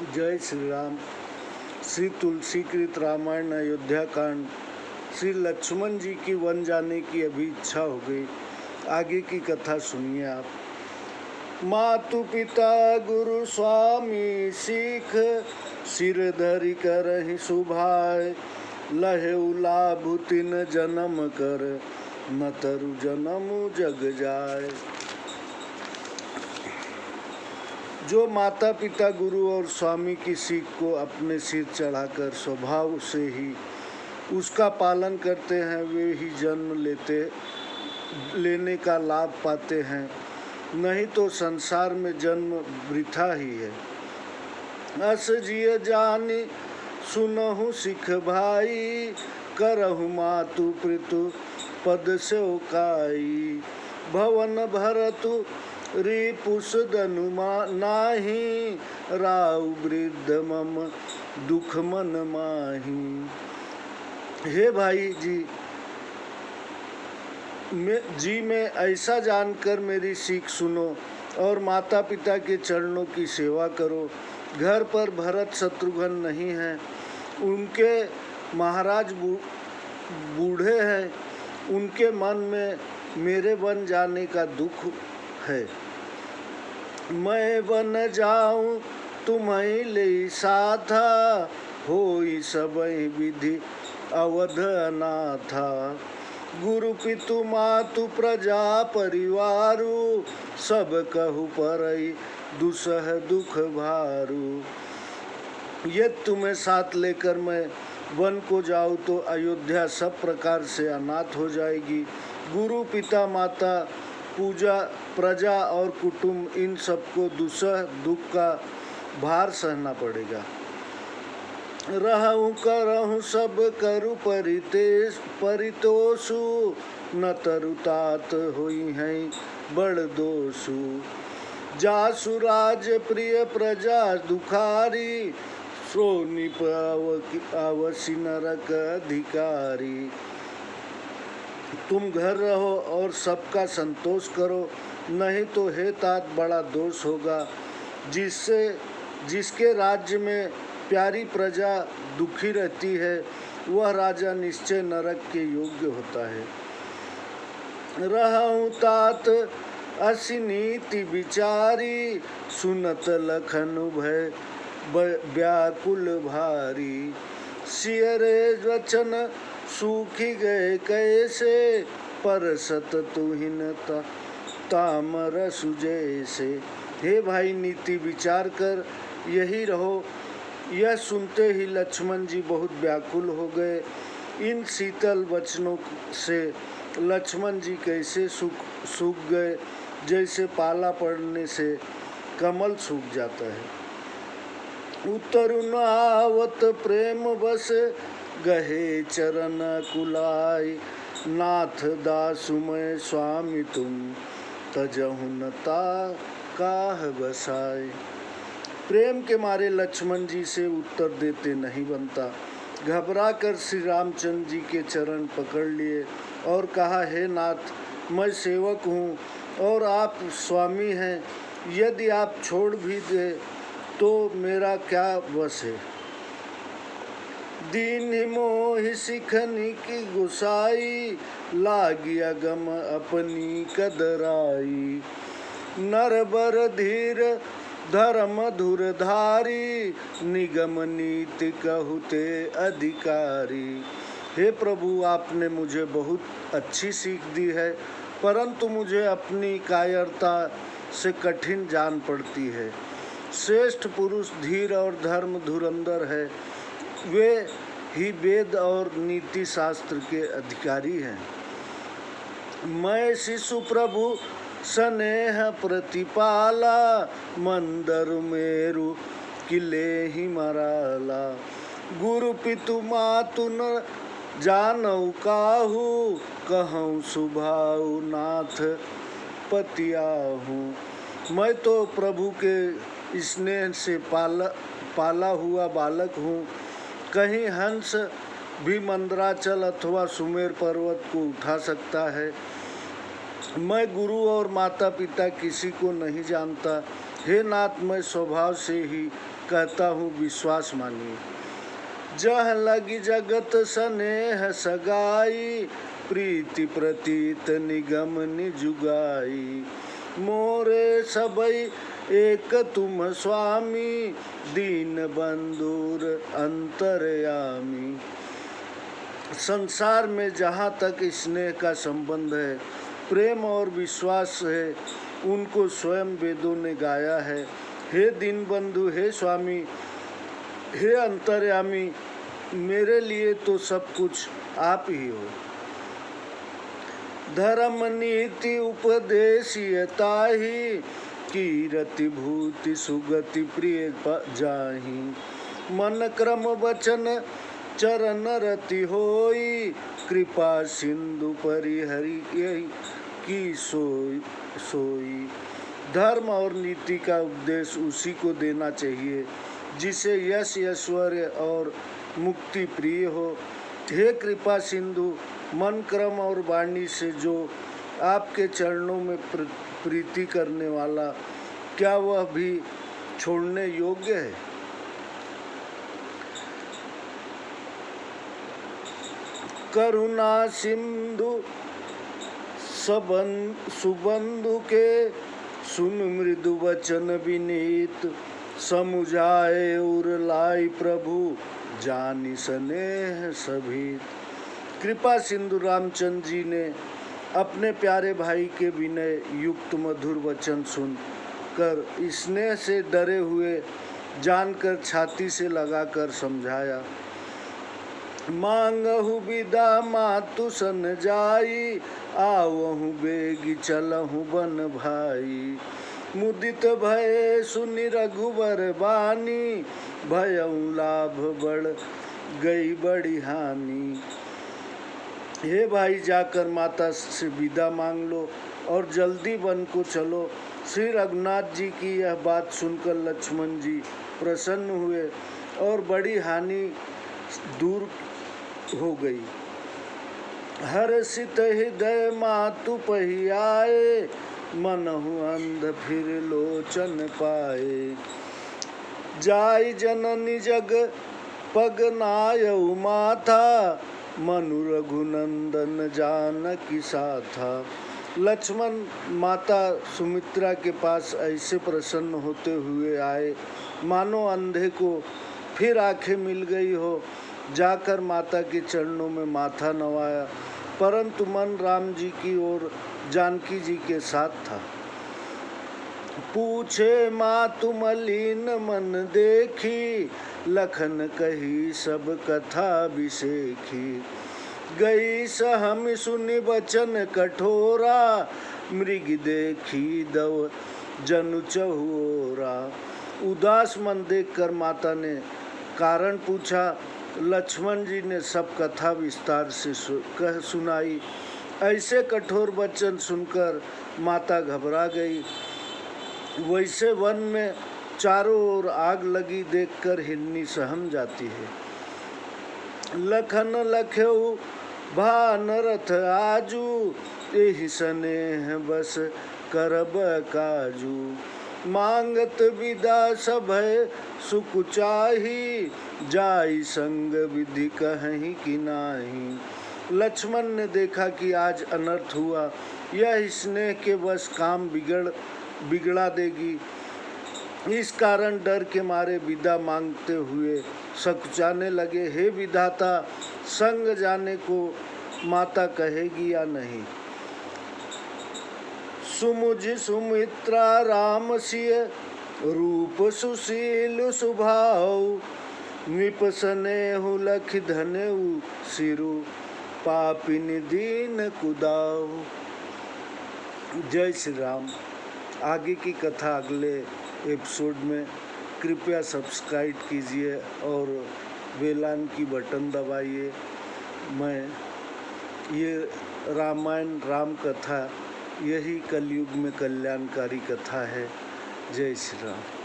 जय श्री राम। श्री तुलसी कृत रामायण अयोध्या कांड। श्री लक्ष्मण जी की वन जाने की अभी इच्छा हो गई। आगे की कथा सुनिए आप। मातु पिता गुरु स्वामी सीख, सिर धरि करहि सुभाय। लहे लाभु तिन जन्म कर, न तरु जन्म जग जाय। जो माता पिता गुरु और स्वामी की सीख को अपने सिर चढ़ाकर स्वभाव से ही उसका पालन करते हैं, वे ही जन्म लेने का लाभ पाते हैं, नहीं तो संसार में जन्म वृथा ही है। अस जिय जानि सुनहु सिख भाई, करहु मातु पितु पद सेवकाई। भवन भरतु रिपुस दनुमा नाही, राव वृद्ध मम दुख मन माही। हे भाई जी मैं ऐसा जानकर मेरी सीख सुनो और माता पिता के चरणों की सेवा करो। घर पर भरत शत्रुघ्न नहीं हैं, उनके महाराज बूढ़े हैं, उनके मन में मेरे बन जाने का दुख है। मैं बन जाऊं तुम्हें ले साथा, होई सबई विधि अवध अनाथा। गुरु पितु मातु प्रजा परिवारु, सब कहु परई दुसह दुख भारू। ये तुम्हें साथ लेकर मैं वन को जाऊं तो अयोध्या सब प्रकार से अनाथ हो जाएगी। गुरु पिता माता पूजा प्रजा और कुटुंब, इन सबको दुसह दुख का भार सहना पड़ेगा। रहूं करहूं सब करु परितोषु, न तरु तात होई हैं बड़ दोषु। जासु राज प्रिय प्रजा दुखारी, सो निप अवसि नरक अधिकारी। तुम घर रहो और सबका संतोष करो, नहीं तो हे तात बड़ा दोष होगा। जिसके राज्य में प्यारी प्रजा दुखी रहती है, वह राजा निश्चय नरक के योग्य होता है। रहूं तात असी नीति विचारी, सुनत लखन भय व्याकुल भारी। सियरे वचन सूखी गए कैसे, पर सत तुहिनता तामर सुजैसे। हे भाई नीति विचार कर यही रहो। यह सुनते ही लक्ष्मण जी बहुत व्याकुल हो गए। इन शीतल वचनों से लक्ष्मण जी कैसे सूख गए, जैसे पाला पड़ने से कमल सूख जाता है। उतरु आवत प्रेम बस, गहे चरण कुलाई। नाथ दासु मैं स्वामी तुम, तजहु न काह बसाए। प्रेम के मारे लक्ष्मण जी से उत्तर देते नहीं बनता। घबरा कर श्री रामचंद्र जी के चरण पकड़ लिए और कहा, हे नाथ, मैं सेवक हूँ और आप स्वामी हैं। यदि आप छोड़ भी दे तो मेरा क्या वश है। दीन मोहि सिखनी की गुसाई, लागिया गम अपनी कदराई। नर बर धीर धर्म धुरधारी, निगम नीति कहते अधिकारी। हे प्रभु, आपने मुझे बहुत अच्छी सीख दी है, परंतु मुझे अपनी कायरता से कठिन जान पड़ती है। श्रेष्ठ पुरुष धीर और धर्म धुरंधर है, वे ही वेद और नीति शास्त्र के अधिकारी हैं। मैं शिशु प्रभु स्नेह प्रतिपाला, मंदर मेरु किले ही मराला। गुरु पितु मातु न जानऊ काहू, कहूँ सुभाऊ नाथ पतियाहू। मैं तो प्रभु के स्नेह से पाला हुआ बालक हूँ। कहीं हंस भी मंदराचल अथवा सुमेर पर्वत को उठा सकता है। मैं गुरु और माता पिता किसी को नहीं जानता। हे नाथ, मैं स्वभाव से ही कहता हूँ विश्वास मानिए। जह लगी जगत स्नेह सगाई, प्रीति प्रतीत निगम निजुगाई। मोरे सबई एक तुम स्वामी, दीन बंधुर अंतर्यामी। संसार में जहाँ तक स्नेह का संबंध है, प्रेम और विश्वास है, उनको स्वयं वेदों ने गाया है। हे दीन बंधु, हे स्वामी, हे अंतर्यामी, मेरे लिए तो सब कुछ आप ही हो। धर्म नीति उपदेशियता ही, कीरति भूति सुगति प्रिय जाहि। मन क्रम वचन चरण रति होई, कृपा सिंधु परिहरि की सोई। धर्म और नीति का उपदेश उसी को देना चाहिए जिसे यश ऐश्वर्य और मुक्ति प्रिय हो। हे कृपा सिंधु, मन क्रम और वाणी से जो आपके चरणों में प्रीति करने वाला, क्या वह भी छोड़ने योग्य है? करुणा सिंधु सुबंधु के, सुन मृदु वचन विनीत। समुझाए उर लाई प्रभु, जानी स्नेह सभी। कृपा सिंधु रामचंद्र जी ने अपने प्यारे भाई के विनय युक्त मधुर वचन सुनकर स्नेह से डरे हुए जानकर छाती से लगाकर समझाया। मांगहु विदा मातु सन जाई, आवहु बेगी चलहु बन भाई। मुदित भय सुनि रघुवर बानी, भयउ लाभ बढ़ गई बड़ी हानि। हे भाई, जाकर माता से विदा मांग लो और जल्दी वन को चलो। श्री रघुनाथ जी की यह बात सुनकर लक्ष्मण जी प्रसन्न हुए और बड़ी हानि दूर हो गई। हर्षित हृदय मातु पहियाए, मनहु अंध फिर लोचन पाए। जाय जननी जग पग नायउ माथा, मनु रघुनंदन जानकी साथा। लक्ष्मण माता सुमित्रा के पास ऐसे प्रसन्न होते हुए आए मानो अंधे को फिर आंखें मिल गई हो। जाकर माता के चरणों में माथा नवाया, परंतु मन राम जी की ओर जानकी जी के साथ था। पूछे मातु मलिन मन देखी, लखन कही सब कथा विसेखी। गई सहम सुनि वचन कठोरा, मृग देखी दव जनु चहुओरा। उदास मन देखकर माता ने कारण पूछा। लक्ष्मण जी ने सब कथा विस्तार से कह सुनाई। ऐसे कठोर वचन सुनकर माता घबरा गई। वैसे वन में चारों ओर आग लगी देखकर हिरनी सहम जाती है। लखन लख्यऊ भान रथ आजू, एहि स्नेह बस करब काजू। मांगत विदा सभय सुख चाही, जाई संग विधि कहीं कि नाही। लक्ष्मण ने देखा कि आज अनर्थ हुआ, यह स्नेह के वश काम बिगड़ा देगी। इस कारण डर के मारे विदा मांगते हुए सकुचाने लगे। हे विधाता, संग जाने को माता कहेगी या नहीं? सुमुझ सुमित्रा राम सिय, रूप सुशील सुभाव। नृप स्नेहु लख धनेउ, सिरु पापिन दीन कुदाऊ। जय श्री राम। आगे की कथा अगले एपिसोड में। कृपया सब्सक्राइब कीजिए और बेलान की बटन दबाइए। मैं ये रामायण राम कथा यही कलयुग में कल्याणकारी कथा है। जय श्री राम।